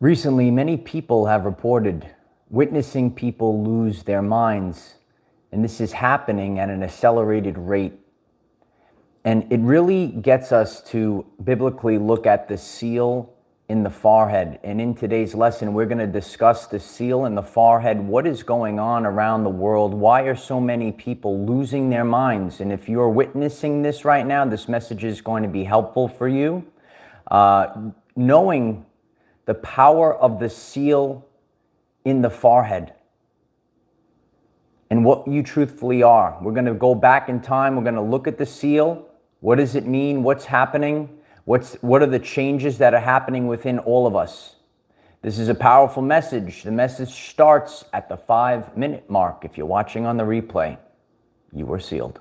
Recently, many people have reported witnessing people lose their minds, and this is happening at an accelerated rate. And it really gets us to biblically look at the seal in the forehead. And in today's lesson, we're going to discuss the seal in the forehead. What is going on around the world? Why are so many people losing their minds? And if you're witnessing this right now, this message is going to be helpful for you. Knowing the power of the seal in the forehead and what you truthfully are. We're going to go back in time. We're going to look at the seal. What does it mean? What's happening? What are the changes that are happening within all of us? This is a powerful message. The message starts at the 5-minute mark. If you're watching on the replay, you are sealed.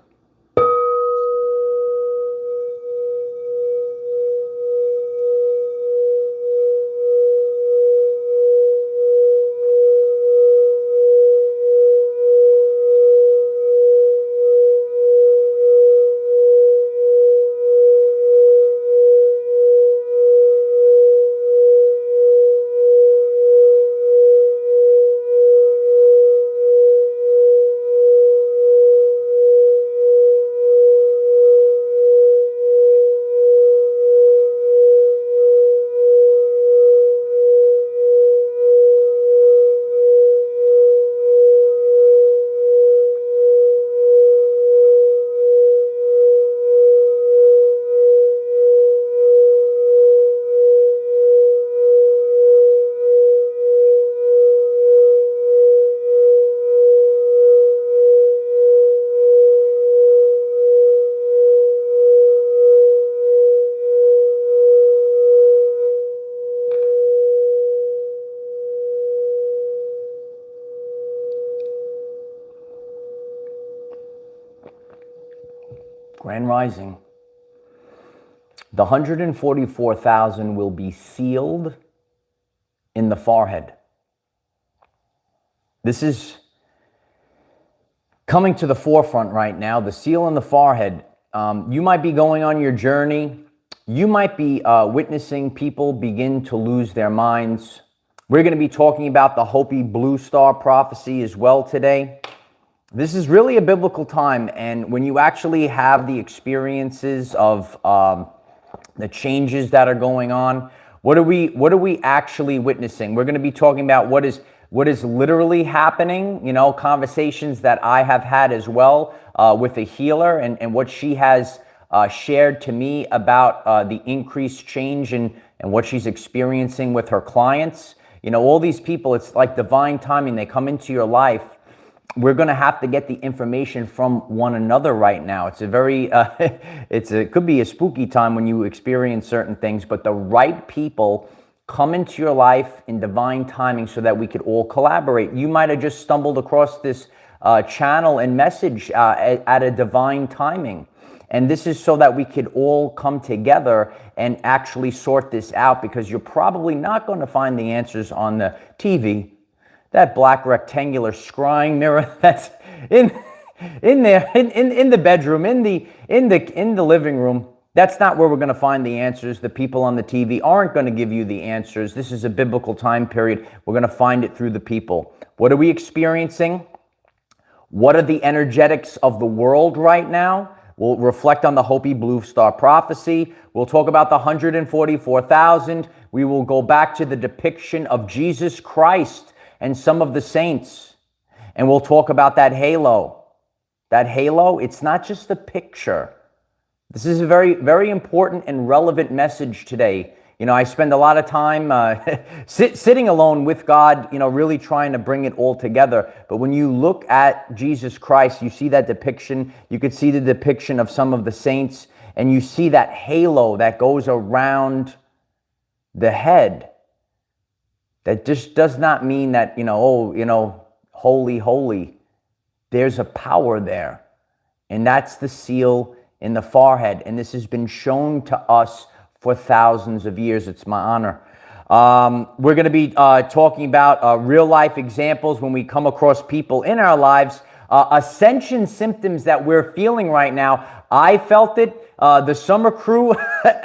Grand Rising. The 144,000 will be sealed in the forehead. This is coming to the forefront right now, the seal in the forehead. You might be going on your journey. You might be witnessing people begin to lose their minds. We're going to be talking about the Hopi blue star prophecy as well today. This is really a biblical time, and when you actually have the experiences of the changes that are going on, what are we actually witnessing? We're going to be talking about what is literally happening, conversations that I have had as well with a healer and what she has shared to me about the increased change and what she's experiencing with her clients. All these people, it's like divine timing. They come into your life. We're going to have to get the information from one another right now. It's a very, it could be a spooky time when you experience certain things, but the right people come into your life in divine timing so that we could all collaborate. You might have just stumbled across this channel and message at a divine timing. And this is so that we could all come together and actually sort this out, because you're probably not going to find the answers on the TV. That black rectangular scrying mirror that's in there in the bedroom, in the living room. That's not where we're going to find the answers. The people on the TV aren't going to give you the answers. This is a biblical time period. We're going to find it through the people. What are we experiencing? What are the energetics of the world right now? We'll reflect on the Hopi blue star prophecy. We'll talk about the 144,000. We will go back to the depiction of Jesus Christ and some of the saints. And we'll talk about that halo. That halo, it's not just a picture. This is a very, very important and relevant message today. I spend a lot of time sitting alone with God, really trying to bring it all together. But when you look at Jesus Christ, you see that depiction. You could see the depiction of some of the saints, and you see that halo that goes around the head. That just does not mean that, holy, holy. There's a power there. And that's the seal in the forehead. And this has been shown to us for thousands of years. It's my honor. We're going to be talking about real life examples when we come across people in our lives. Ascension symptoms that we're feeling right now. I felt it. The summer crew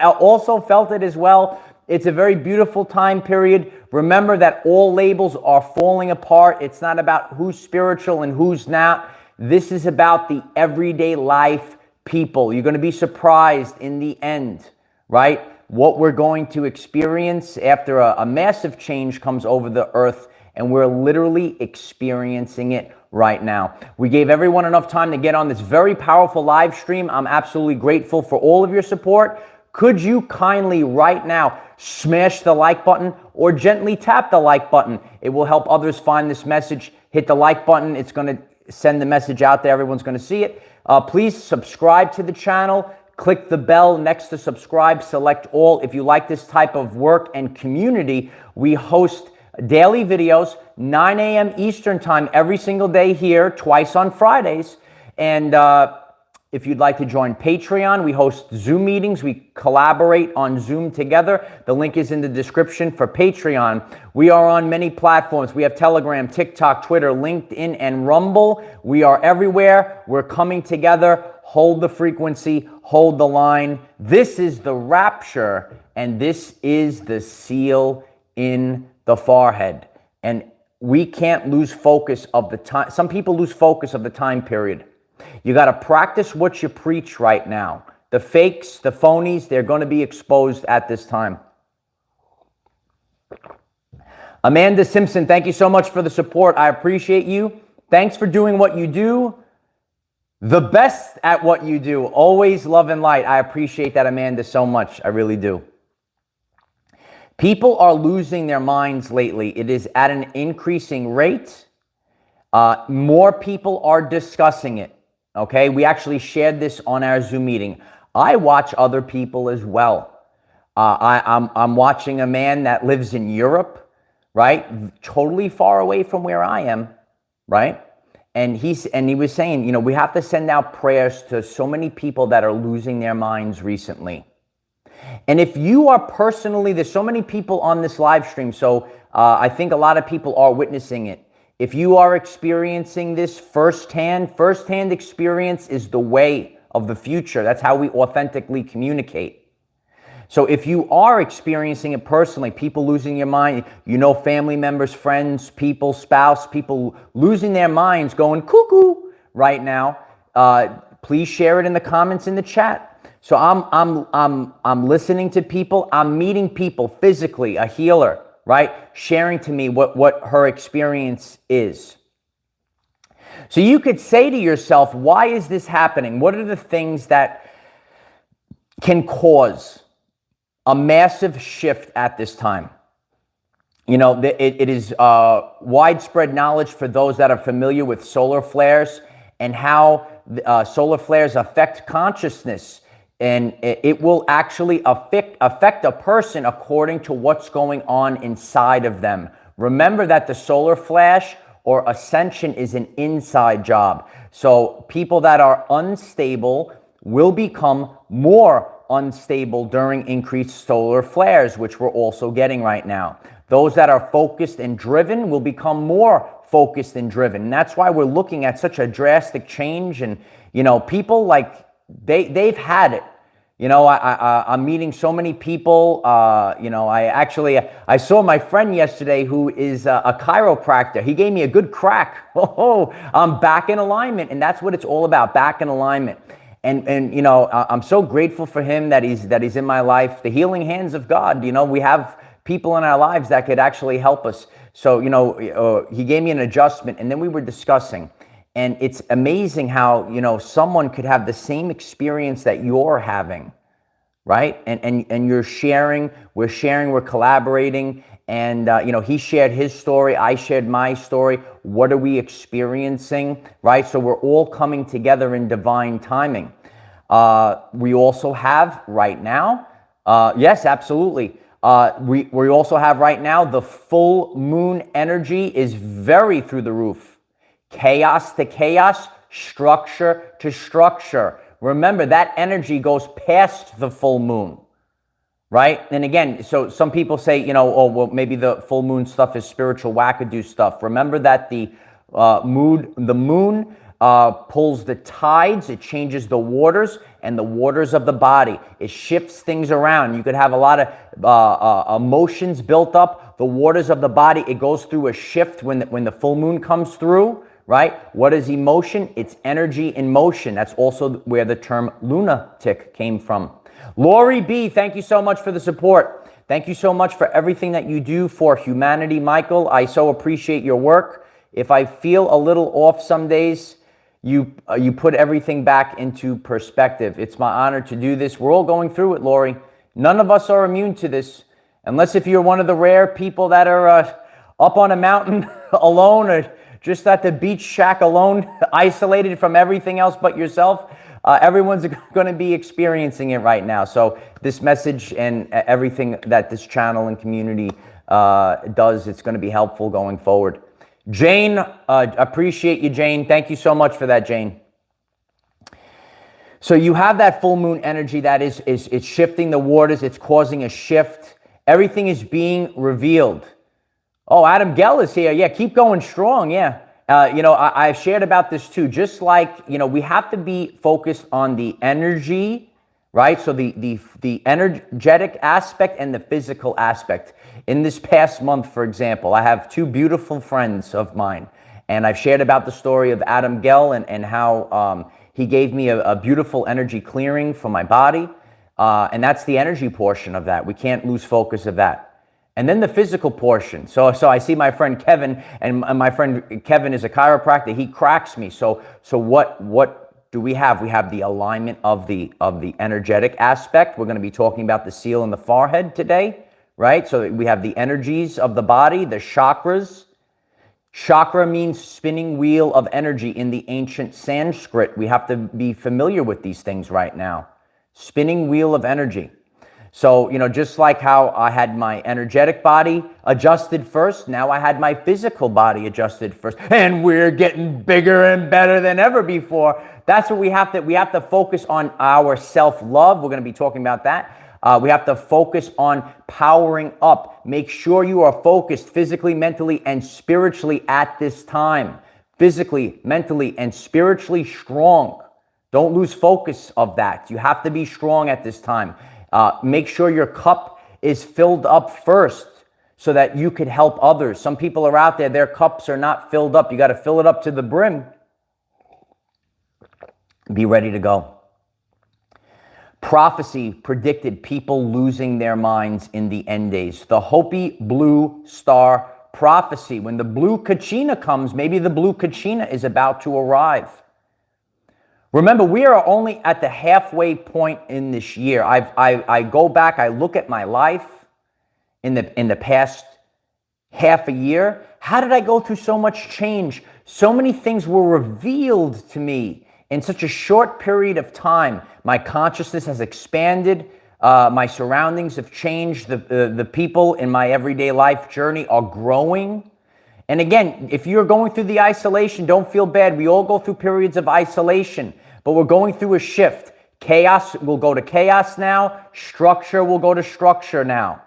also felt it as well. It's a very beautiful time period. Remember that all labels are falling apart. It's not about who's spiritual and who's not. This is about the everyday life people. You're going to be surprised in the end, right? What we're going to experience after a massive change comes over the earth, and we're literally experiencing it right now. We gave everyone enough time to get on this very powerful live stream. I'm absolutely grateful for all of your support. Could you kindly right now smash the like button or gently tap the like button? It will help others find this message. Hit the like button. It's going to send the message out there. Everyone's going to see it. Please subscribe to the channel. Click the bell next to subscribe. Select all. If you like this type of work and community, we host daily videos, 9 a.m. Eastern time every single day here, twice on Fridays. And if you'd like to join Patreon, we host Zoom meetings. We collaborate on Zoom together. The link is in the description for Patreon. We are on many platforms. We have Telegram, TikTok, Twitter, LinkedIn, and Rumble. We are everywhere. We're coming together. Hold the frequency, hold the line. This is the Rapture, and this is the seal in the forehead. And we can't lose focus of the time. Some people lose focus of the time period. You got to practice what you preach right now. The fakes, the phonies, they're going to be exposed at this time. Amanda Simpson, thank you so much for the support. I appreciate you. Thanks for doing what you do. The best at what you do. Always love and light. I appreciate that, Amanda, so much. I really do. People are losing their minds lately. It is at an increasing rate. More people are discussing it. Okay, we actually shared this on our Zoom meeting. I watch other people as well. I'm watching a man that lives in Europe, right? Totally far away from where I am, right? And he was saying, you know, we have to send out prayers to so many people that are losing their minds recently. And if you are personally, there's so many people on this live stream, so I think a lot of people are witnessing it. If you are experiencing this firsthand experience is the way of the future. That's how we authentically communicate. So if you are experiencing it personally, people losing your mind, you know, family members, friends, people, spouse, people losing their minds, going cuckoo right now, please share it in the comments in the chat. So I'm listening to people, I'm meeting people physically, a healer, right? Sharing to me what her experience is. So you could say to yourself, why is this happening? What are the things that can cause a massive shift at this time? You know, it is widespread knowledge for those that are familiar with solar flares and how solar flares affect consciousness. And it will actually affect a person according to what's going on inside of them. Remember that the solar flash or ascension is an inside job. So people that are unstable will become more unstable during increased solar flares, which we're also getting right now. Those that are focused and driven will become more focused and driven. And that's why we're looking at such a drastic change. And, you know, people like, they've had it. You know, I'm meeting so many people. You know, I saw my friend yesterday who is a chiropractor. He gave me a good crack. Oh, I'm back in alignment. And that's what it's all about, back in alignment. And you know, I'm so grateful for him that he's in my life. The healing hands of God. You know, we have people in our lives that could actually help us. So, you know, he gave me an adjustment, and then we were discussing. And it's amazing how, you know, someone could have the same experience that you're having, right? And you're sharing, we're collaborating. And, you know, he shared his story. I shared my story. What are we experiencing, right? So we're all coming together in divine timing. We also have right now, yes, absolutely. We also have right now the full moon energy is very through the roof. Chaos to chaos, structure to structure. Remember, that energy goes past the full moon, right? And again, so some people say, you know, oh, well, maybe the full moon stuff is spiritual wackadoo stuff. Remember that the moon pulls the tides, it changes the waters and the waters of the body. It shifts things around. You could have a lot of emotions built up. The waters of the body, it goes through a shift when the full moon comes through, right? What is emotion? It's energy in motion. That's also where the term lunatic came from. Lori B, thank you so much for the support. Thank you so much for everything that you do for humanity, Michael. I so appreciate your work. If I feel a little off some days, you put everything back into perspective. It's my honor to do this. We're all going through it, Lori. None of us are immune to this, unless if you're one of the rare people that are up on a mountain alone, or just at the beach shack alone, isolated from everything else but yourself. Everyone's going to be experiencing it right now. So this message and everything that this channel and community does, it's going to be helpful going forward. Jane, appreciate you, Jane. Thank you so much for that, Jane. So you have that full moon energy that it's shifting the waters. It's causing a shift. Everything is being revealed. Oh, Adam Gell is here. Yeah, keep going strong. Yeah. I've shared about this too. Just like, we have to be focused on the energy, right? So the energetic aspect and the physical aspect. In this past month, for example, I have two beautiful friends of mine, and I've shared about the story of Adam Gell and how he gave me a beautiful energy clearing for my body. And that's the energy portion of that. We can't lose focus of that. And then the physical portion. So I see my friend Kevin, and my friend Kevin is a chiropractor. He cracks me. So what do we have? We have the alignment of the energetic aspect. We're going to be talking about the seal in the forehead today, right? So we have the energies of the body, the chakras. Chakra means spinning wheel of energy in the ancient Sanskrit. We have to be familiar with these things right now. Spinning wheel of energy. So, just like how I had my energetic body adjusted first, now I had my physical body adjusted first. And we're getting bigger and better than ever before. That's what we have to focus on, our self-love. We're going to be talking about that. We have to focus on powering up. Make sure you are focused physically, mentally, and spiritually at this time. Physically, mentally, and spiritually strong. Don't lose focus of that. You have to be strong at this time. Make sure your cup is filled up first so that you could help others. Some people are out there, their cups are not filled up. You got to fill it up to the brim. Be ready to go. Prophecy predicted people losing their minds in the end days. The Hopi blue star prophecy. When the blue Kachina comes, maybe the blue Kachina is about to arrive. Remember, we are only at the halfway point in this year. I go back, I look at my life in the past half a year. How did I go through so much change? So many things were revealed to me in such a short period of time. My consciousness has expanded. My surroundings have changed. The people in my everyday life journey are growing. And again, if you're going through the isolation, don't feel bad. We all go through periods of isolation, but we're going through a shift. Chaos will go to chaos now. Structure will go to structure now.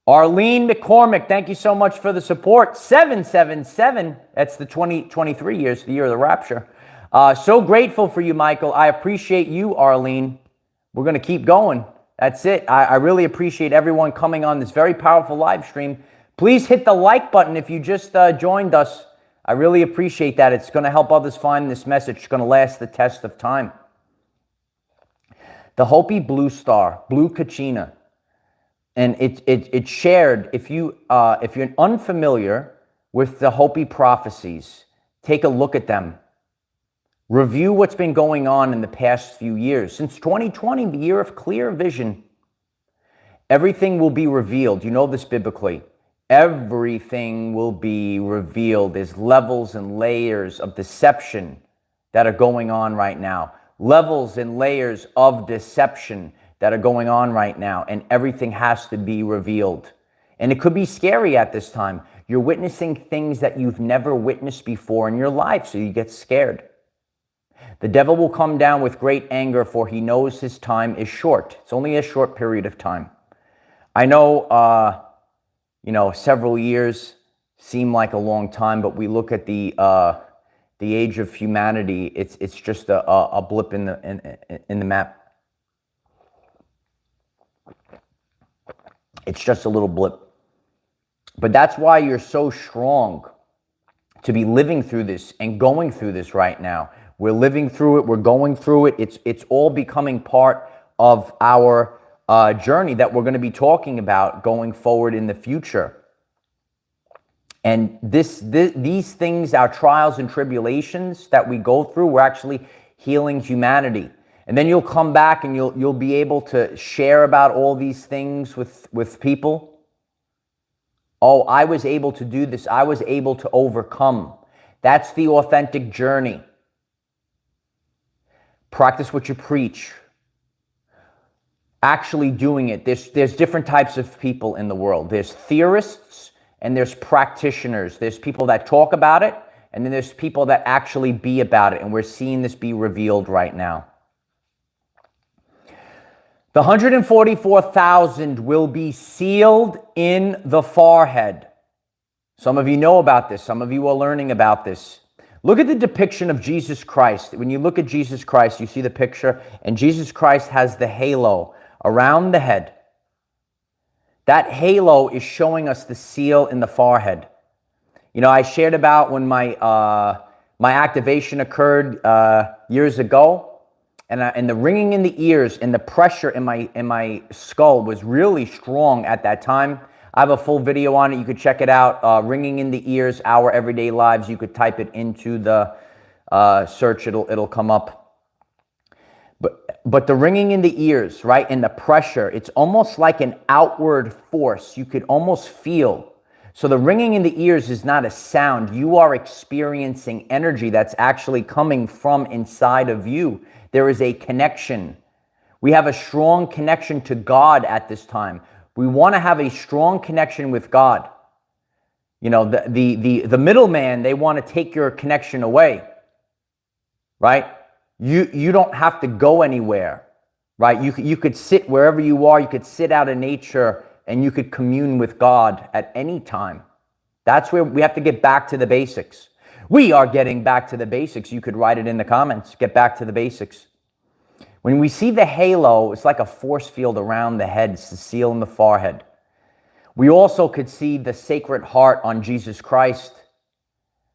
Arlene McCormick, thank you so much for the support. 777, that's the 2023 years, the year of the Rapture. So grateful for you, Michael. I appreciate you, Arlene. We're going to keep going. That's it. I really appreciate everyone coming on this very powerful live stream. Please hit the like button if you just joined us. I really appreciate that. It's going to help others find this message. It's going to last the test of time. The Hopi blue star, blue Kachina, and it shared. If you're unfamiliar with the Hopi prophecies, take a look at them. Review what's been going on in the past few years. Since 2020, the year of clear vision, everything will be revealed. You know this biblically. Everything will be revealed. There's levels and layers of deception that are going on right now. Levels and layers of deception that are going on right now. And everything has to be revealed. And it could be scary at this time. You're witnessing things that you've never witnessed before in your life, so you get scared. The devil will come down with great anger, for he knows his time is short. It's only a short period of time. I know, several years seem like a long time, but we look at the the age of humanity, it's just a blip in the map. It's just a little blip. But that's why you're so strong to be living through this and going through this right now. We're living through it. We're going through it. It's all becoming part of our journey that we're going to be talking about going forward in the future. And these things, our trials and tribulations that we go through, we're actually healing humanity. And then you'll come back and you'll be able to share about all these things with people. Oh, I was able to do this. I was able to overcome. That's the authentic journey. Practice what you preach. Actually doing it. There's different types of people in the world. There's theorists and there's practitioners. There's people that talk about it, and then there's people that actually be about it. And we're seeing this be revealed right now. The 144,000 will be sealed in the forehead. Some of you know about this. Some of you are learning about this. Look at the depiction of Jesus Christ. When you look at Jesus Christ, you see the picture, and Jesus Christ has the halo around the head. That halo is showing us the seal in the forehead. You know, I shared about when my activation occurred years ago. And the ringing in the ears and the pressure in my skull was really strong at that time. I have a full video on it. You could check it out. Ringing in the ears, Our Everyday Lives. You could type it into the search. It'll come up. But the ringing in the ears, right, and the pressure, it's almost like an outward force. You could almost feel. So the ringing in the ears is not a sound. You are experiencing energy that's actually coming from inside of you. There is a connection. We have a strong connection to God at this time. We want to have a strong connection with God. You know, the middleman, they want to take your connection away, right? You don't have to go anywhere, right? You could sit wherever you are. You could sit out in nature and you could commune with God at any time. That's where we have to get back to the basics. We are getting back to the basics. You could write it in the comments. Get back to the basics. When we see the halo, it's like a force field around the head. It's the seal in the forehead. We also could see the Sacred Heart on Jesus Christ.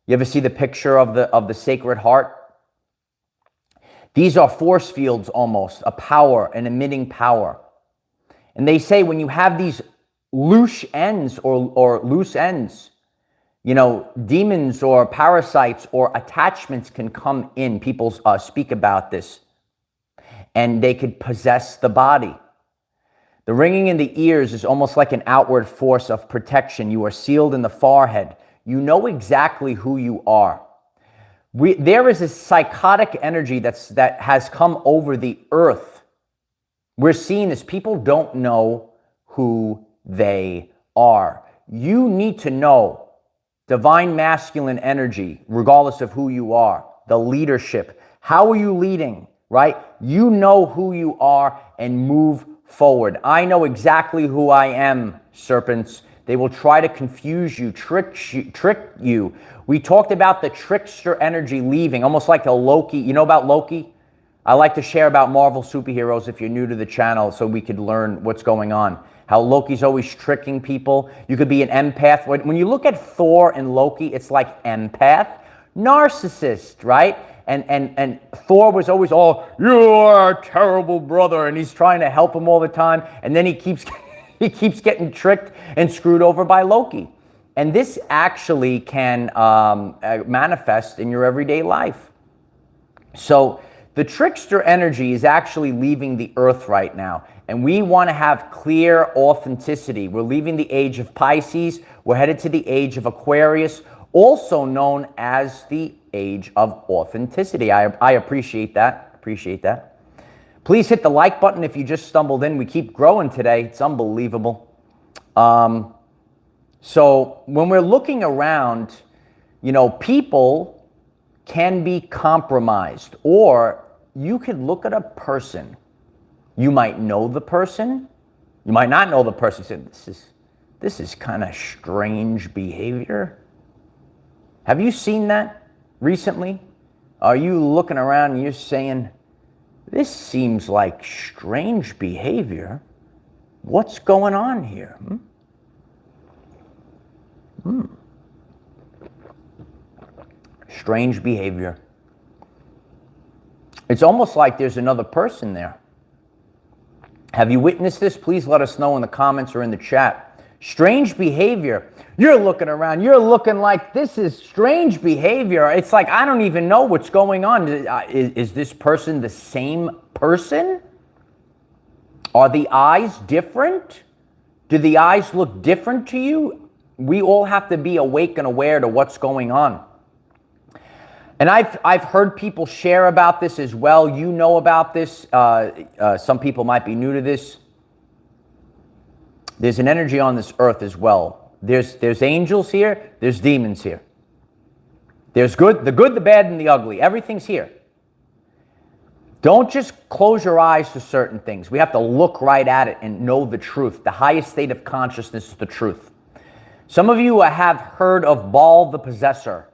You ever see the picture of the Sacred Heart? These are force fields almost, a power, an emitting power. And they say when you have these loose ends or loose ends, you know, demons or parasites or attachments can come in. People speak about this. And they could possess the body. The ringing in the ears is almost like an outward force of protection. You are sealed in the forehead. You know exactly who you are. There is a psychotic energy that has come over the earth. We're seeing this. People don't know who they are. You need to know divine masculine energy, regardless of who you are, the leadership. How are you leading, right? You know who you are and move forward. I know exactly who I am, serpents. They will try to confuse you, trick you. We talked about the trickster energy leaving, almost like a Loki. You know about Loki? I like to share about Marvel superheroes if you're new to the channel so we could learn what's going on. How Loki's always tricking people. You could be an empath. When you look at Thor and Loki, it's like empath, narcissist, right? And Thor was always, oh, you are a terrible brother, and he's trying to help him all the time, and then he keeps getting tricked and screwed over by Loki. And this actually can manifest in your everyday life. So the trickster energy is actually leaving the earth right now. And we want to have clear authenticity. We're leaving the age of Pisces. We're headed to the age of Aquarius, also known as the age of authenticity. I appreciate that. Appreciate that. Please hit the like button if you just stumbled in. We keep growing today. It's unbelievable. So when we're looking around, you know, people can be compromised, or you could look at a person. You might know the person. You might not know the person. You say, this is kind of strange behavior. Have you seen that? recently? Are you looking around and you're saying, this seems like strange behavior? What's going on here? Strange behavior. It's almost like there's another person there. Have you witnessed this? Please let us know in the comments or in the chat. Strange behavior. You're looking around. You're looking like this is strange behavior. It's like, I don't even know what's going on. Is this person the same person? Are the eyes different? Do the eyes look different to you? We all have to be awake and aware to what's going on. And I've heard people share about this as well. You know about this. Some people might be new to this. There's an energy on this earth as well. There's angels here. There's demons here. There's the good, the bad, and the ugly. Everything's here. Don't just close your eyes to certain things. We have to look right at it and know the truth. The highest state of consciousness is the truth. Some of you have heard of Baal the Possessor.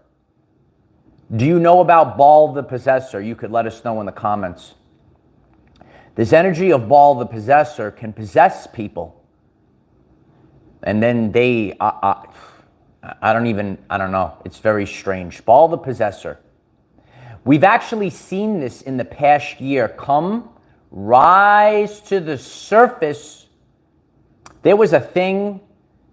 Do you know about Baal the Possessor? You could let us know in the comments. This energy of Baal the Possessor can possess people. And then they, I don't know. It's very strange. Baal the Possessor. We've actually seen this in the past year rise to the surface. There was a thing.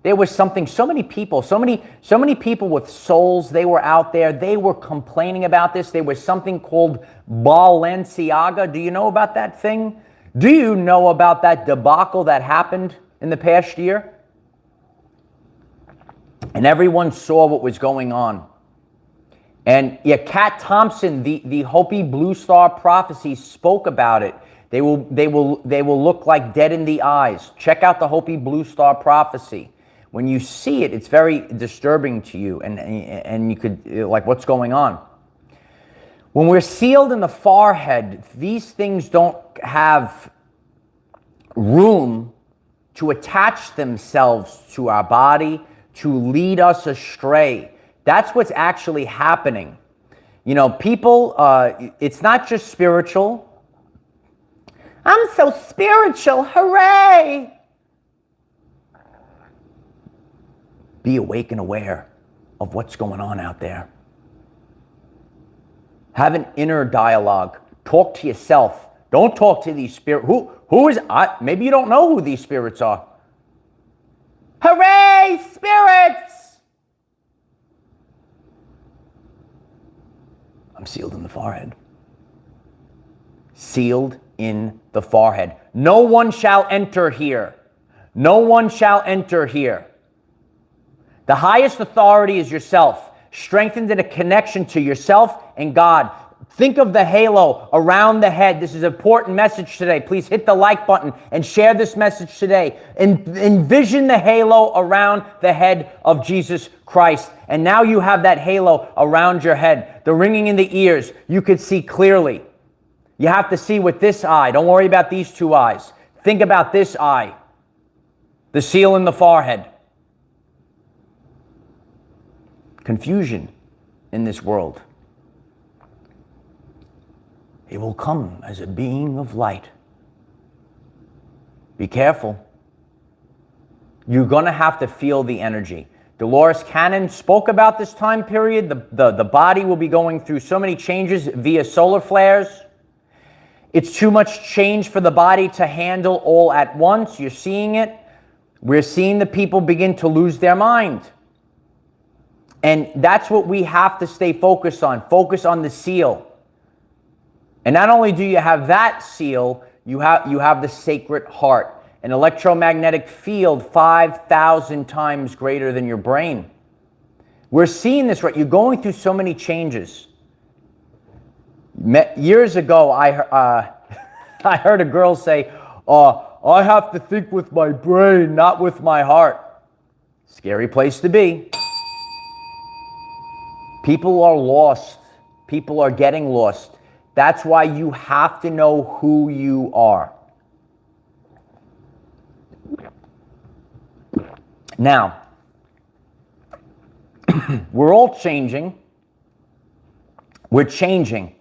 There was something, so many people with souls, they were out there, they were complaining about this. There was something called Balenciaga. Do you know about that thing? Do you know about that debacle that happened in the past year? And everyone saw what was going on. And yeah, Kat Thompson, the Hopi Blue Star Prophecy spoke about it. They will look like dead in the eyes. Check out the Hopi Blue Star Prophecy. When you see it, it's very disturbing to you, and you could, like, what's going on? When we're sealed in the forehead, these things don't have room to attach themselves to our body, to lead us astray. That's what's actually happening. You know, people, it's not just spiritual. I'm so spiritual, hooray! Be awake and aware of what's going on out there. Have an inner dialogue. Talk to yourself. Don't talk to these spirits. Who is, maybe you don't know who these spirits are. Hooray, spirits! I'm sealed in the forehead. Sealed in the forehead. No one shall enter here. No one shall enter here. The highest authority is yourself, strengthened in a connection to yourself and God. Think of the halo around the head. This is an important message today. Please hit the like button and share this message today. And envision the halo around the head of Jesus Christ. And now you have that halo around your head. The ringing in the ears, you could see clearly. You have to see with this eye. Don't worry about these two eyes. Think about this eye. The seal in the forehead. Confusion in this world. He will come as a being of light. Be careful. You're going to have to feel the energy. Dolores Cannon spoke about this time period. The body will be going through so many changes via solar flares. It's too much change for the body to handle all at once. You're seeing it. We're seeing the people begin to lose their mind. And that's what we have to stay focused on. Focus on the seal. And not only do you have that seal, you have the sacred heart, an electromagnetic field 5,000 times greater than your brain. We're seeing this, right? You're going through so many changes. Years ago, I heard a girl say, I have to think with my brain, not with my heart. Scary place to be. People are lost. People are getting lost. That's why you have to know who you are. Now, we're all changing. We're changing.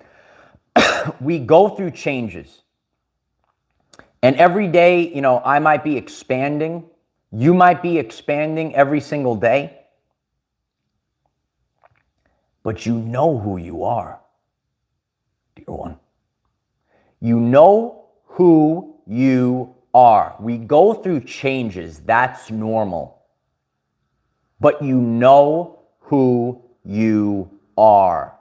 We go through changes. And every day, you know, I might be expanding. You might be expanding every single day. But you know who you are, dear one. You know who you are. We go through changes. That's normal. But you know who you are.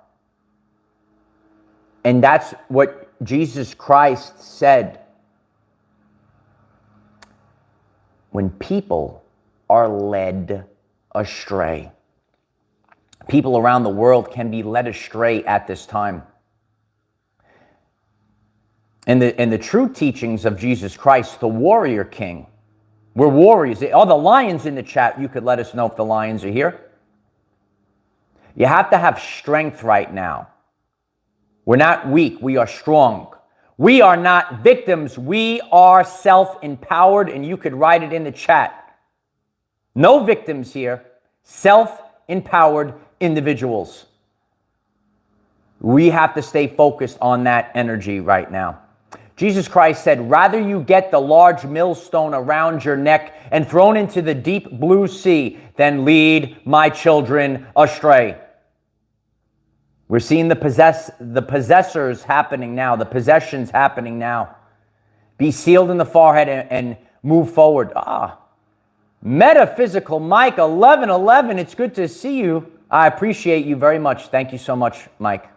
And that's what Jesus Christ said. When people are led astray, people around the world can be led astray at this time. And the true teachings of Jesus Christ, the warrior king, we're warriors. Oh, the lions in the chat, you could let us know if the lions are here. You have to have strength right now. We're not weak, we are strong. We are not victims, we are self-empowered, and you could write it in the chat. No victims here, self-empowered individuals. We have to stay focused on that energy right now. Jesus Christ said, rather you get the large millstone around your neck and thrown into the deep blue sea than lead my children astray. We're seeing the possessors happening now, the possessions happening now. Be sealed in the forehead and move forward. Metaphysical Mike 1111, it's good to see you. I appreciate you very much. Thank you so much, Mike.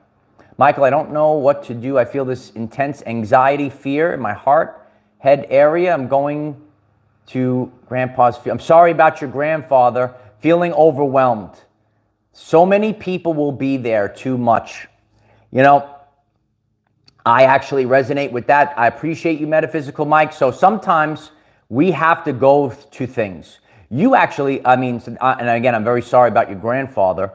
Michael, I don't know what to do. I feel this intense anxiety, fear in my heart, head area. I'm going to Grandpa's. I'm sorry about your grandfather. Feeling overwhelmed. So many people will be there, too much. You know, I actually resonate with that. I appreciate you, Metaphysical Mike. So sometimes we have to go to things. You actually, and again, I'm very sorry about your grandfather.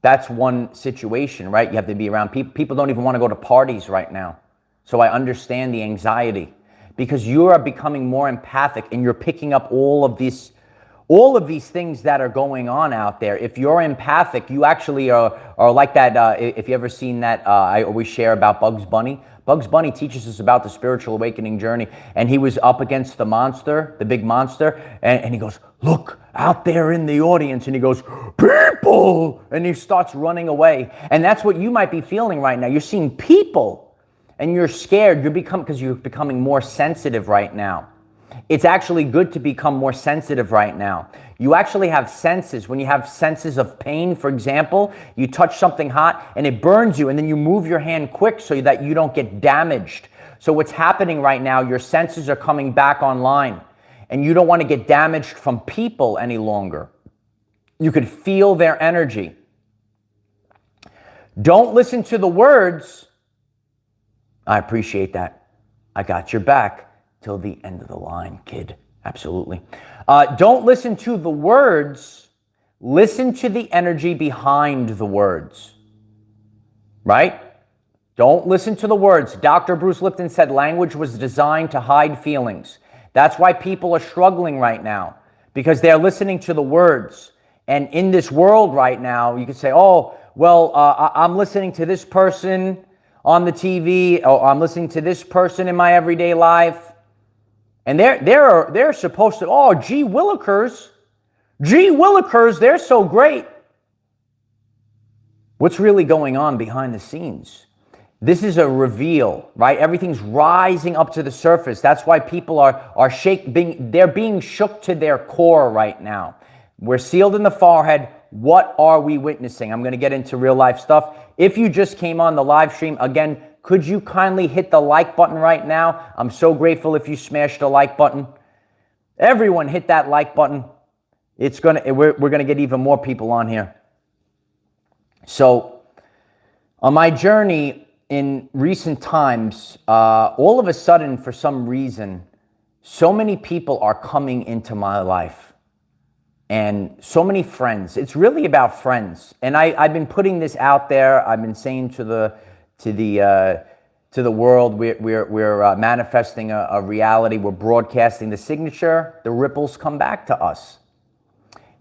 That's one situation, right? You have to be around people. People don't even want to go to parties right now. So I understand the anxiety because you are becoming more empathic and you're picking up all of these things that are going on out there. If you're empathic, you actually are like that. If you ever seen that, I always share about Bugs Bunny. Bugs Bunny teaches us about the spiritual awakening journey. And he was up against the monster, the big monster. And he goes, look out there in the audience. And he goes, people. And he starts running away. And that's what you might be feeling right now. You're seeing people and you're scared. Because you're becoming more sensitive right now. It's actually good to become more sensitive right now. You actually have senses. When you have senses of pain, for example, you touch something hot and it burns you and then you move your hand quick so that you don't get damaged. So what's happening right now, your senses are coming back online and you don't want to get damaged from people any longer. You could feel their energy. Don't listen to the words. I appreciate that. I got your back. Till the end of the line, kid. Absolutely. Don't listen to the words. Listen to the energy behind the words. Right? Don't listen to the words. Dr. Bruce Lipton said language was designed to hide feelings. That's why people are struggling right now. Because they're listening to the words. And in this world right now, you could say, oh, well, I'm listening to this person on the TV. Oh, I'm listening to this person in my everyday life. And they're supposed to, oh, gee willikers, they're so great. What's really going on behind the scenes? This is a reveal, right? Everything's rising up to the surface. That's why people are they're being shook to their core right now. We're sealed in the forehead. What are we witnessing? I'm going to get into real life stuff. If you just came on the live stream, again, could you kindly hit the like button right now? I'm so grateful if you smash the like button. Everyone hit that like button. We're gonna get even more people on here. So on my journey in recent times, all of a sudden, for some reason, so many people are coming into my life. And so many friends. It's really about friends. And I've been putting this out there. I've been saying to the world, we're manifesting a reality. We're broadcasting the signature. The ripples come back to us.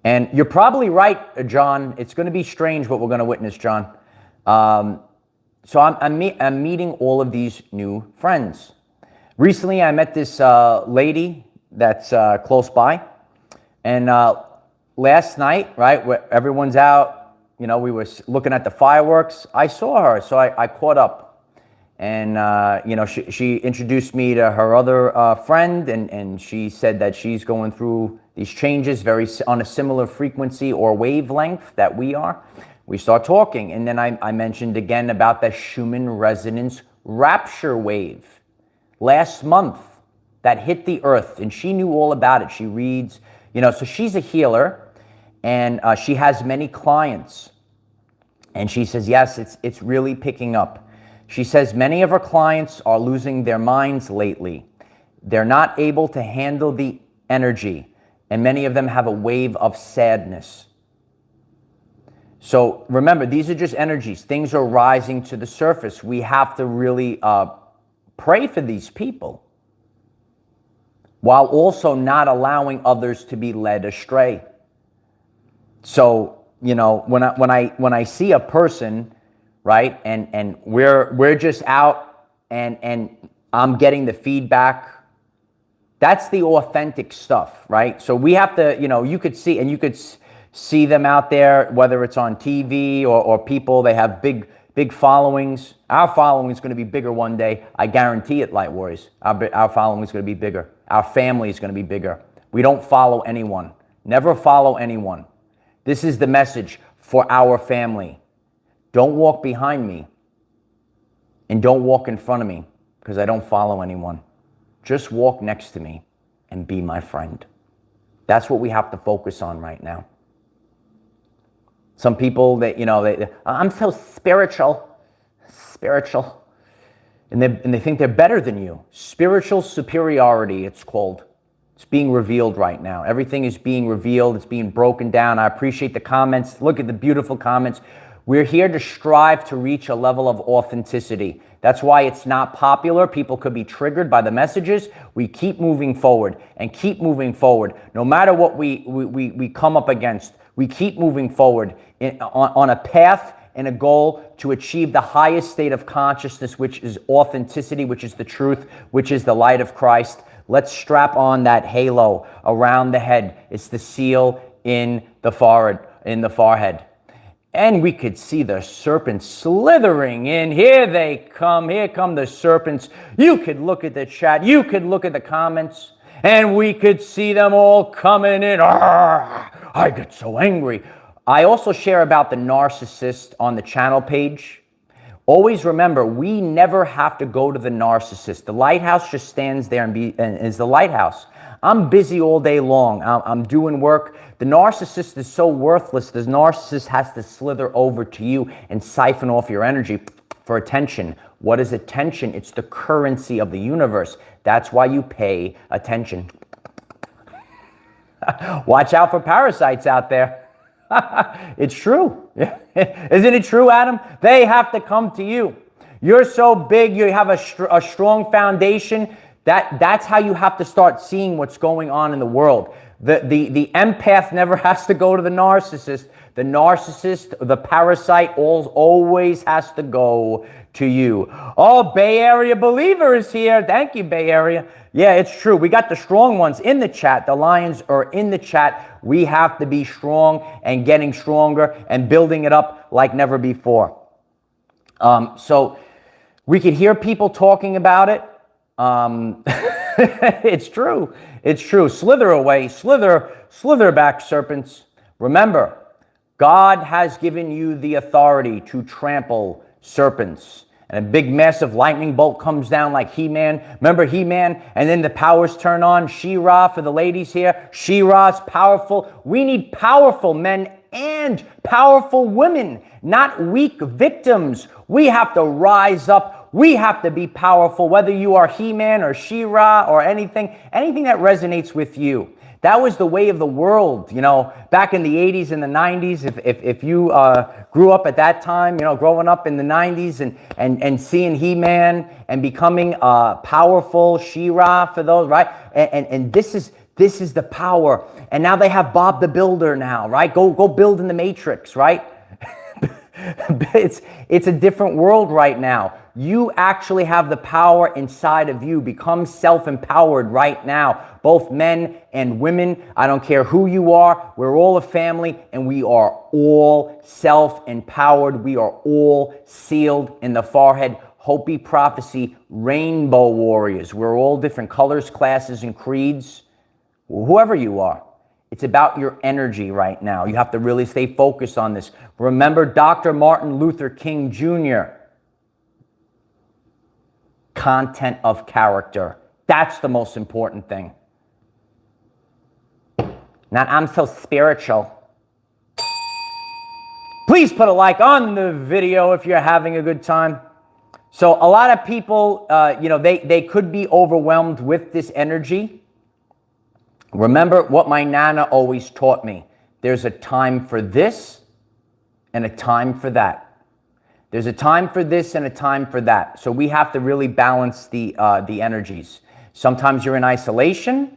And you're probably right, John. It's going to be strange what we're going to witness, John. So I'm meeting all of these new friends. Recently, I met this lady that's close by, and last night, right, where everyone's out, you know, we were looking at the fireworks. I saw her, so I caught up, and you know, she introduced me to her other friend, and she said that she's going through these changes on a similar frequency or wavelength that we are. We start talking, and then I mentioned again about the Schumann resonance rapture wave last month that hit the earth, and she knew all about it. She reads, you know, so she's a healer, and she has many clients, and she says, yes, it's really picking up. She says many of her clients are losing their minds lately. They're not able to handle the energy, and many of them have a wave of sadness. So remember, these are just energies. Things are rising to the surface. We have to really pray for these people while also not allowing others to be led astray. So, you know, when I see a person, right, and we're just out and I'm getting the feedback, that's the authentic stuff, right? So we have to, you know, you could see them out there, whether it's on TV or people, they have big followings. Our following is going to be bigger one day. I guarantee it, Light Warriors. Our following is going to be bigger. Our family is going to be bigger. We don't follow anyone. Never follow anyone. This is the message for our family. Don't walk behind me and don't walk in front of me because I don't follow anyone. Just walk next to me and be my friend. That's what we have to focus on right now. Some people that, you know, I'm so spiritual, and they think they're better than you. Spiritual superiority, it's called. It's being revealed right now. Everything is being revealed. It's being broken down. I appreciate the comments. Look at the beautiful comments. We're here to strive to reach a level of authenticity. That's why it's not popular. People could be triggered by the messages. We keep moving forward and keep moving forward. No matter what we come up against, we keep moving forward on a path and a goal to achieve the highest state of consciousness, which is authenticity, which is the truth, which is the light of Christ. Let's strap on that halo around the head. It's the seal in the forehead. And we could see the serpents slithering in. Here they come. Here come the serpents. You could look at the chat. You could look at the comments. And we could see them all coming in. Arrgh! I get so angry. I also share about the narcissist on the channel page. Always remember, we never have to go to the narcissist. The lighthouse just stands there and is the lighthouse. I'm busy all day long. I'm doing work. The narcissist is so worthless. The narcissist has to slither over to you and siphon off your energy for attention. What is attention? It's the currency of the universe. That's why you pay attention. Watch out for parasites out there. It's true. Isn't it true, Adam? They have to come to you. You're so big, you have a strong foundation. That's how you have to start seeing what's going on in the world. The empath never has to go to the narcissist. The narcissist, the parasite, always has to go to you. Oh, Bay Area believer is here. Thank you, Bay Area. Yeah, it's true. We got the strong ones in the chat. The lions are in the chat. We have to be strong and getting stronger and building it up like never before. So we could hear people talking about it. It's true. It's true. Slither away. Slither back, serpents. Remember, God has given you the authority to trample serpents. And a big massive lightning bolt comes down like He-Man. Remember He-Man? And then the powers turn on. She-Ra for the ladies here. She-Ra's powerful. We need powerful men and powerful women, not weak victims. We have to rise up. We have to be powerful, whether you are He-Man or She-Ra or anything that resonates with you. That was the way of the world, you know, back in the 80s and the 90s. If you grew up at that time, you know, growing up in the 90s and seeing He-Man and becoming powerful, She-Ra for those, right? And this is the power. And now they have Bob the Builder now, right? Go build in the Matrix, right? It's a different world right now. You actually have the power inside of you. Become self-empowered right now. Both men and women. I don't care who you are. We're all a family, and we are all self-empowered. We are all sealed in the forehead. Hopi prophecy, rainbow warriors. We're all different colors, classes, and creeds. Whoever you are. It's about your energy right now. You have to really stay focused on this. Remember Dr. Martin Luther King Jr. Content of character. That's the most important thing. Not, I'm so spiritual. Please put a like on the video if you're having a good time. So a lot of people, they could be overwhelmed with this energy. Remember what my Nana always taught me. There's a time for this and a time for that. There's a time for this and a time for that. So we have to really balance the energies. Sometimes you're in isolation.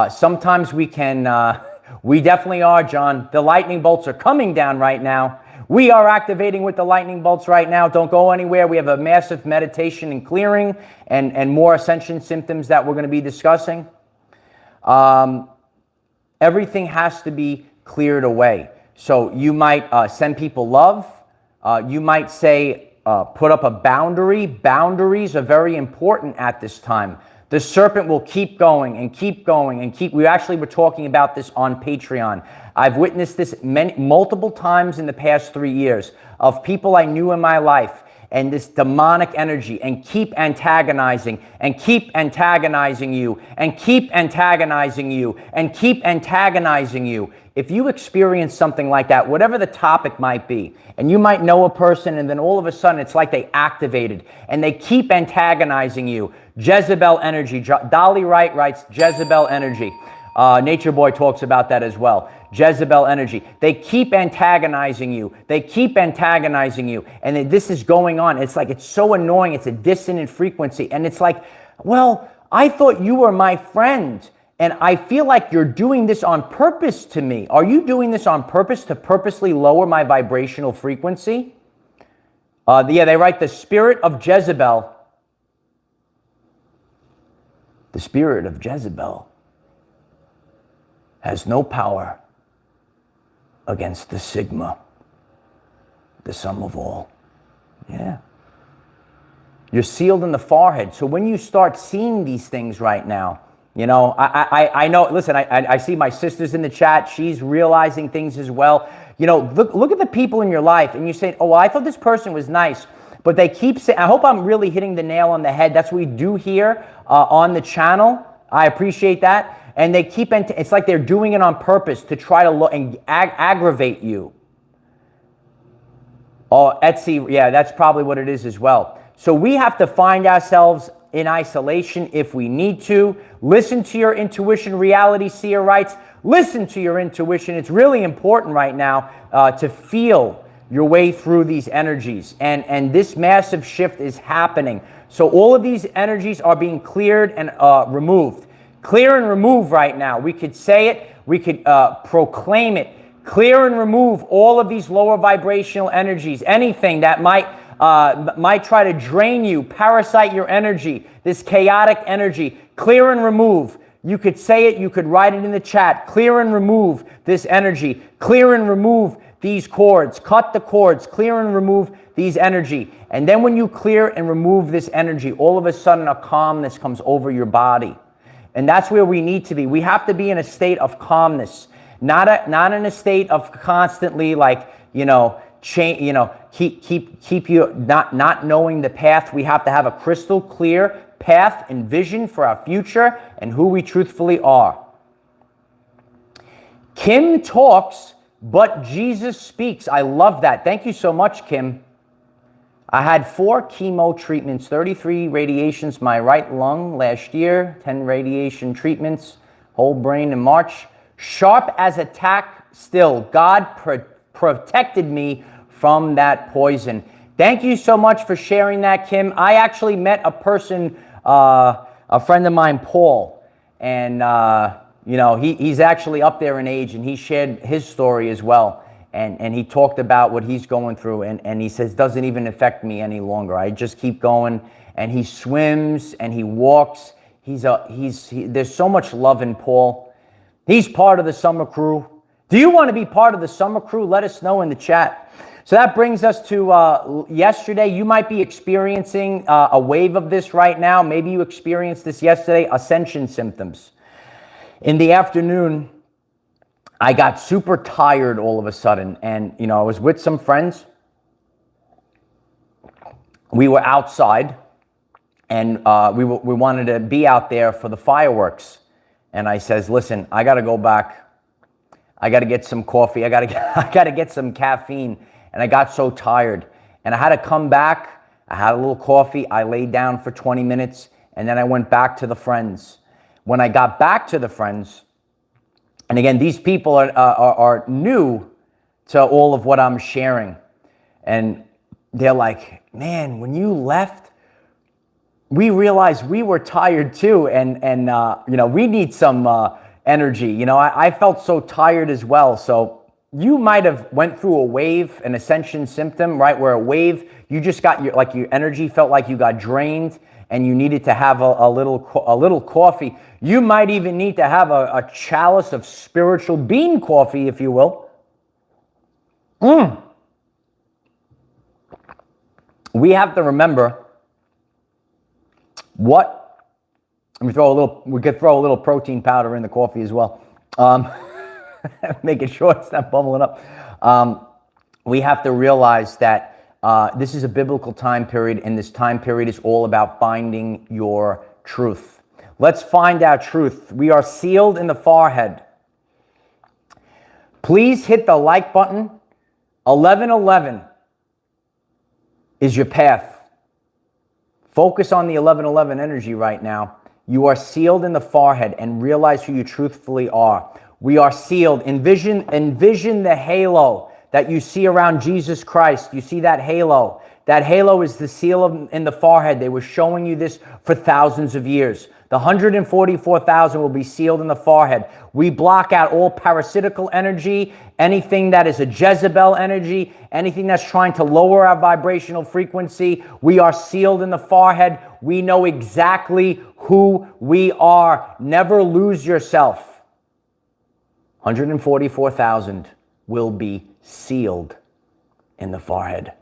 Sometimes we can, we definitely are, John. The lightning bolts are coming down right now. We are activating with the lightning bolts right now. Don't go anywhere. We have a massive meditation and clearing and more ascension symptoms that we're going to be discussing. Everything has to be cleared away. So you might send people love. You might say, put up a boundary. Boundaries are very important at this time. The serpent will keep going and keep going and keep. We actually were talking about this on Patreon. I've witnessed this multiple times in the past 3 years of people I knew in my life and this demonic energy and keep antagonizing and keep antagonizing you and keep antagonizing you and keep antagonizing you. If you experience something like that, whatever the topic might be, and you might know a person and then all of a sudden it's like they activated and they keep antagonizing you. Jezebel energy. Dolly Wright writes Jezebel energy. Nature Boy talks about that as well. Jezebel energy. They keep antagonizing you. They keep antagonizing you. And this is going on. It's like, it's so annoying. It's a dissonant frequency. And it's like, well, I thought you were my friend. And I feel like you're doing this on purpose to me. Are you doing this on purpose to purposely lower my vibrational frequency? Yeah, they write the spirit of Jezebel. The spirit of Jezebel has no power against the Sigma, the sum of all. Yeah. You're sealed in the forehead. So when you start seeing these things right now, you know, I know, listen, I see my sister's in the chat. She's realizing things as well. You know, look at the people in your life and you say, oh, well, I thought this person was nice, but they keep saying, I hope I'm really hitting the nail on the head. That's what we do here on the channel. I appreciate that. And they keep, it's like they're doing it on purpose to try to aggravate you. Oh, Etsy, yeah, that's probably what it is as well. So we have to find ourselves in isolation if we need to. Listen to your intuition. Reality Seer writes, listen to your intuition. It's really important right now to feel your way through these energies. And this massive shift is happening. So all of these energies are being cleared and removed. Clear and remove right now. We could say it. We could proclaim it. Clear and remove all of these lower vibrational energies. Anything that might try to drain you, parasite your energy, this chaotic energy. Clear and remove. You could say it. You could write it in the chat. Clear and remove this energy. Clear and remove these cords. Cut the cords. Clear and remove these energy. And then when you clear and remove this energy, all of a sudden a calmness comes over your body. And that's where we need to be. We have to be in a state of calmness, not in a state of constantly like, keep you not knowing the path. We have to have a crystal clear path and vision for our future and who we truthfully are. Kim talks, but Jesus speaks. I love that. Thank you so much, Kim. I had 4 chemo treatments, 33 radiations, my right lung last year, 10 radiation treatments, whole brain in March. Sharp as a tack still. God protected me from that poison. Thank you so much for sharing that, Kim. I actually met a person, a friend of mine, Paul, and he's actually up there in age, and he shared his story as well. and he talked about what he's going through, and he says, doesn't even affect me any longer. I just keep going, and he swims and he walks. There's so much love in Paul. He's part of the summer crew. Do you want to be part of the summer crew? Let us know in the chat. So that brings us to yesterday. You might be experiencing a wave of this right now. Maybe you experienced this yesterday, ascension symptoms. In the afternoon, I got super tired all of a sudden. And, I was with some friends. We were outside, and we wanted to be out there for the fireworks. And I says, listen, I got to go back. I got to get some coffee. I got to get some caffeine. And I got so tired. And I had to come back. I had a little coffee. I laid down for 20 minutes. And then I went back to the friends. When I got back to the friends, and again, these people are new to all of what I'm sharing. And they're like, man, when you left, we realized we were tired too. And we need some energy. I felt so tired as well. So you might have went through a wave, an ascension symptom, right? Where a wave, you just got your energy felt like you got drained, and you needed to have a little coffee. You might even need to have a chalice of spiritual bean coffee, if you will. We have to remember we could throw a little protein powder in the coffee as well. Making sure it's not bubbling up. We have to realize that this is a biblical time period, and this time period is all about finding your truth. Let's find our truth. We are sealed in the forehead. Please hit the like button. 1111 is your path. Focus on the 1111 energy right now. You are sealed in the forehead, and realize who you truthfully are. We are sealed. Envision the halo that you see around Jesus Christ. You see that halo. That halo is the seal in the forehead. They were showing you this for thousands of years. The 144,000 will be sealed in the forehead. We block out all parasitical energy, anything that is a Jezebel energy, anything that's trying to lower our vibrational frequency. We are sealed in the forehead. We know exactly who we are. Never lose yourself. 144,000 will be sealed in the forehead.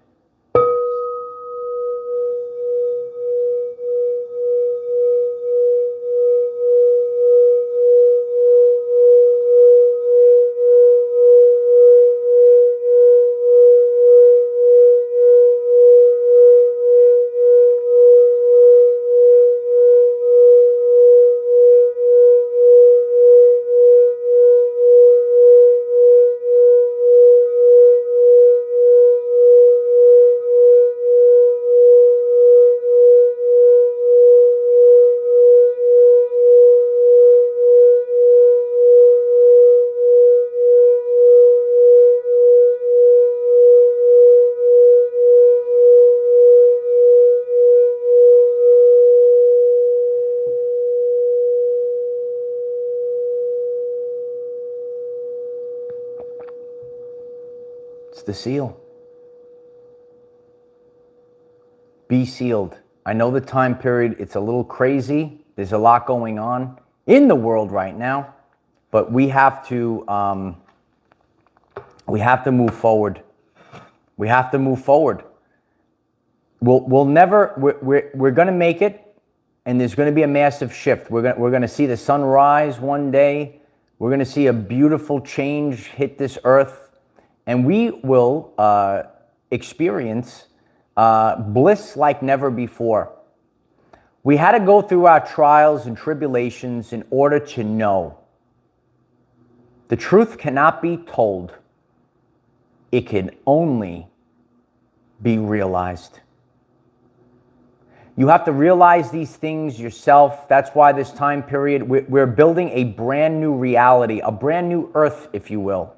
It's the seal. Be sealed. I know the time period, it's a little crazy. There's a lot going on in the world right now, but we have to move forward. We have to move forward. We're going to make it, and there's going to be a massive shift. We're going to see the sun rise one day. We're going to see a beautiful change hit this earth. And we will experience bliss like never before. We had to go through our trials and tribulations in order to know. The truth cannot be told. It can only be realized. You have to realize these things yourself. That's why this time period, we're building a brand new reality, a brand new earth, if you will.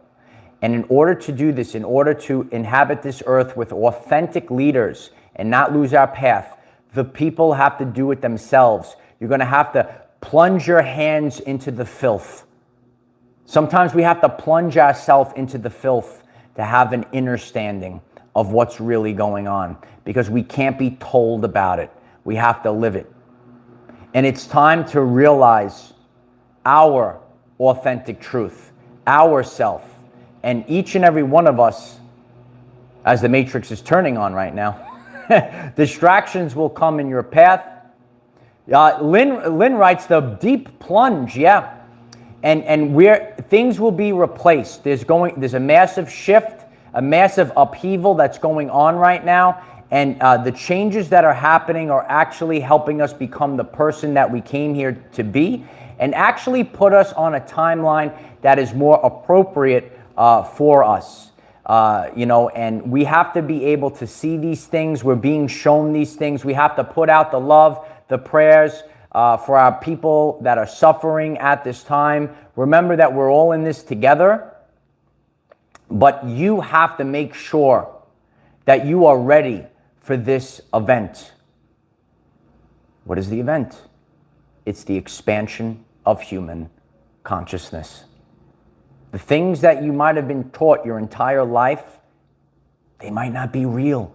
And in order to do this, in order to inhabit this earth with authentic leaders and not lose our path, the people have to do it themselves. You're going to have to plunge your hands into the filth. Sometimes we have to plunge ourselves into the filth to have an understanding of what's really going on, because we can't be told about it. We have to live it. And it's time to realize our authentic truth, our self. And each and every one of us, as the Matrix is turning on right now, distractions will come in your path. Lynn writes the deep plunge, yeah. And where things will be replaced. There's a massive shift, a massive upheaval that's going on right now. And the changes that are happening are actually helping us become the person that we came here to be, and actually put us on a timeline that is more appropriate for us. And we have to be able to see these things. We're being shown these things. We have to put out the love, the prayers for our people that are suffering at this time. Remember that we're all in this together, but you have to make sure that you are ready for this event. What is the event? It's the expansion of human consciousness. The things that you might have been taught your entire life, they might not be real.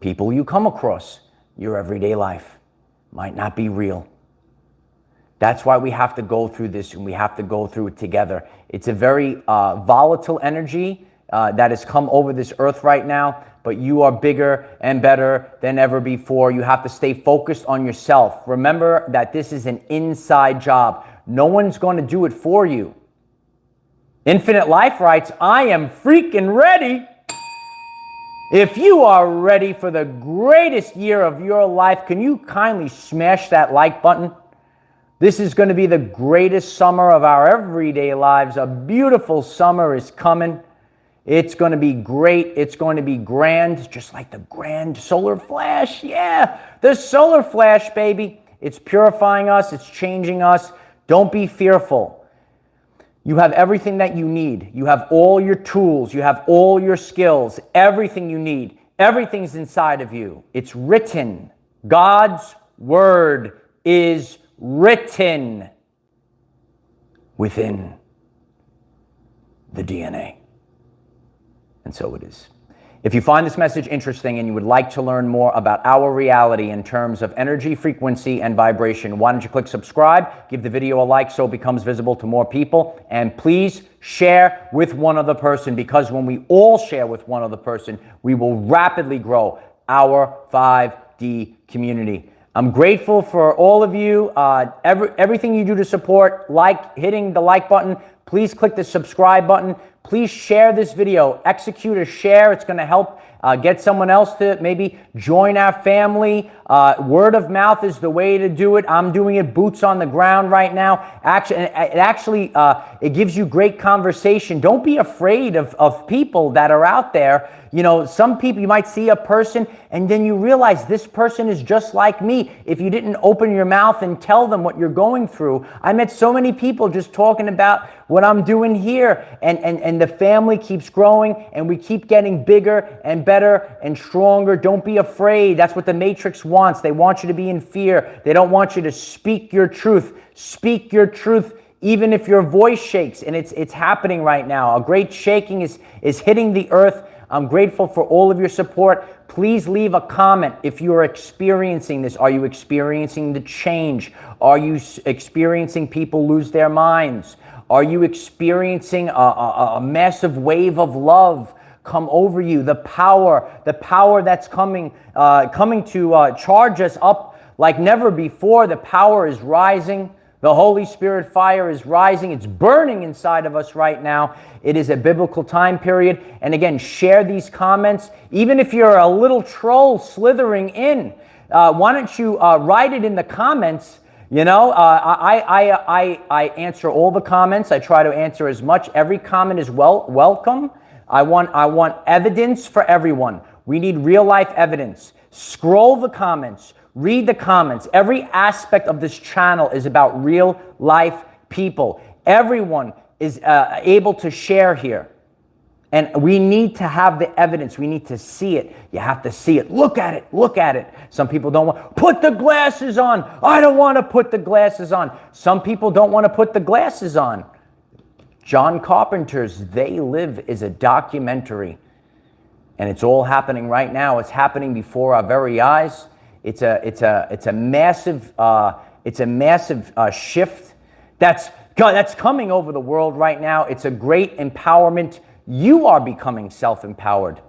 People you come across your everyday life might not be real. That's why we have to go through this, and we have to go through it together. It's a very volatile energy that has come over this earth right now, but you are bigger and better than ever before. You have to stay focused on yourself. Remember that this is an inside job. No one's going to do it for you. Infinite Life writes, I am freaking ready. If you are ready for the greatest year of your life, can you kindly smash that like button? This is going to be the greatest summer of our everyday lives. A beautiful summer is coming. It's going to be great. It's going to be grand, just like the grand solar flash. Yeah, the solar flash, baby. It's purifying us. It's changing us. Don't be fearful. You have everything that you need. You have all your tools. You have all your skills. Everything you need. Everything's inside of you. It's written. God's word is written within the DNA. And so it is. If you find this message interesting and you would like to learn more about our reality in terms of energy, frequency, and vibration, why don't you click subscribe, give the video a like so it becomes visible to more people, and please share with one other person, because when we all share with one other person, we will rapidly grow our 5D community. I'm grateful for all of you, everything you do to support, hitting the like button. Please click the subscribe button. Please share this video. Execute a share. It's going to help get someone else to maybe join our family. Word of mouth is the way to do it. I'm doing it boots on the ground right now. Actually, it gives you great conversation. Don't be afraid of people that are out there. You know, some people, you might see a person and then you realize this person is just like me. If you didn't open your mouth and tell them what you're going through. I met so many people just talking about what I'm doing here, and the family keeps growing, and we keep getting bigger and better and stronger. Don't be afraid. That's what the Matrix wants. They want you to be in fear. They don't want you to speak your truth. Speak your truth even if your voice shakes, and it's happening right now. A great shaking is hitting the earth. I'm grateful for all of your support. Please leave a comment if you are experiencing this. Are you experiencing the change? Are you experiencing people lose their minds? Are you experiencing a massive wave of love come over you? The power that's coming to charge us up like never before. The power is rising. The Holy Spirit fire is rising. It's burning inside of us right now. It is a biblical time period. And again, share these comments. Even if you're a little troll slithering in, why don't you write it in the comments? You know, I answer all the comments. I try to answer as much. Every comment is welcome. I want evidence for everyone. We need real life evidence. Scroll the comments. Read the comments. Every aspect of this channel is about real life people. Everyone is able to share here. And we need to have the evidence. We need to see it. You have to see it. Look at it. Look at it. Some people don't want, put the glasses on. I don't want to put the glasses on. Some people don't want to put the glasses on. John Carpenter's They Live is a documentary, and it's all happening right now. It's happening before our very eyes. It's a massive shift that's coming over the world right now. It's a great empowerment. You are becoming self-empowered.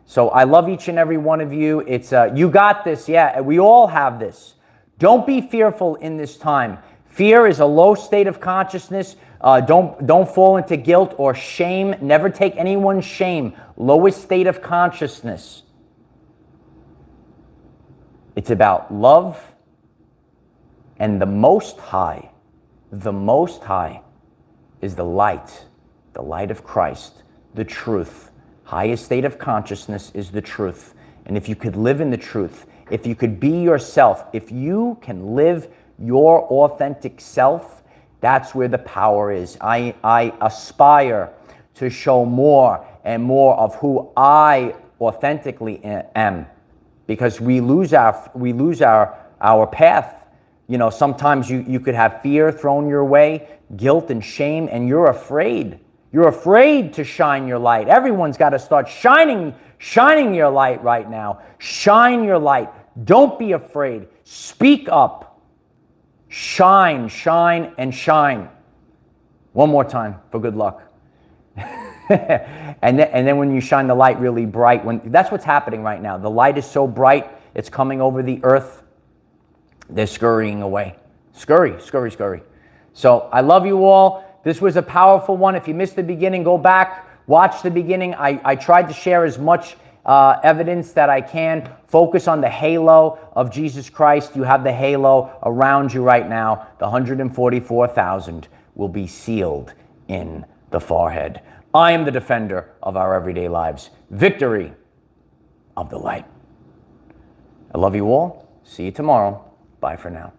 So I love each and every one of you. It's you got this. Yeah, we all have this. Don't be fearful in this time. Fear is a low state of consciousness. Don't fall into guilt or shame. Never take anyone's shame. Lowest state of consciousness. It's about love and the Most High. The Most High is the light of Christ, the truth. Highest state of consciousness is the truth. And if you could live in the truth, if you could be yourself, if you can live your authentic self, that's where the power is. I aspire to show more and more of who I authentically am, because we lose our path. You know, sometimes you could have fear thrown your way, guilt and shame, and you're afraid. You're afraid to shine your light. Everyone's got to start shining your light right now. Shine your light. Don't be afraid. Speak up. Shine, and shine. One more time for good luck. and then when you shine the light really bright, that's what's happening right now. The light is so bright, it's coming over the earth. They're scurrying away. Scurry. So I love you all. This was a powerful one. If you missed the beginning, go back, watch the beginning. I tried to share as much evidence that I can. Focus on the halo of Jesus Christ. You have the halo around you right now. The 144,000 will be sealed in the forehead. I am the defender of our everyday lives. Victory of the light. I love you all. See you tomorrow. Bye for now.